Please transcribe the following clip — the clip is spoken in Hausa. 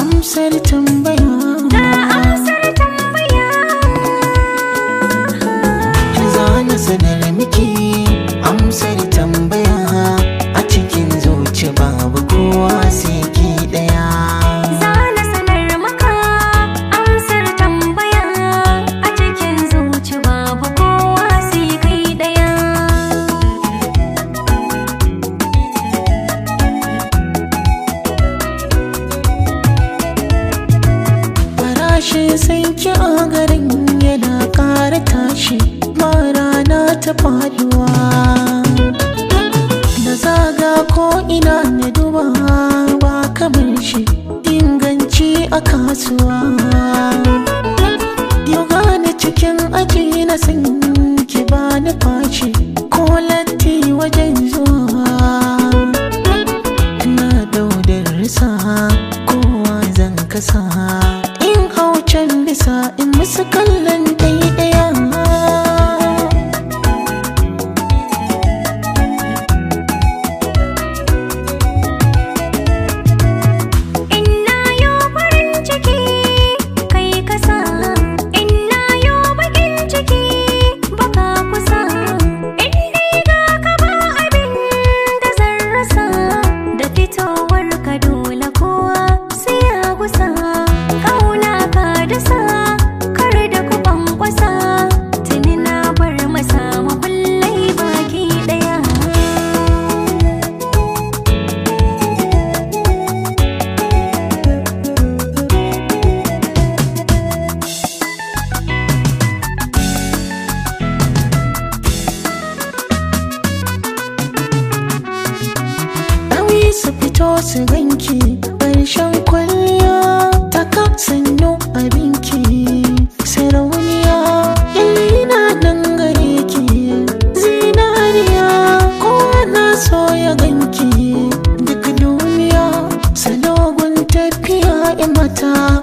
amsar tambaya, ga amsar tambaya. za na sanar miki amsar tambaya. A cikin zuci babu kowa sai ki daya. Za na sanar maka amsar tambaya. A cikin zuci babu kowa sai kai daya. Farashin sanki a garin yana ƙara tashi, ba rana ta faduwa. Na zaga ko ina na duba ba kamar shi, inganci a kasuwa. Yau gane cikin aji na san ki ba ni fashi, ko latti wajen zuwa. Na daudar risa kowa zan kasa, in hau can bisa in musu kallon ɗaya. Inna yo farin ciki kai kasa, inna yo bakin ciki baka kusa. In dai ga ka ba abin da zan rasa, da fitowar ka dole kowa sai ya gusa. Kauna ka dasa kar da ku kwankwasa, tuni na bar masa makullai baki daya. Dawisu fito su ganki ƙarshen kwalliya, ta sannu abinki sarauniya. Ina nan gare ki zinariya, kowa na so ya ganki duk duniya. Salogun tafiya in mata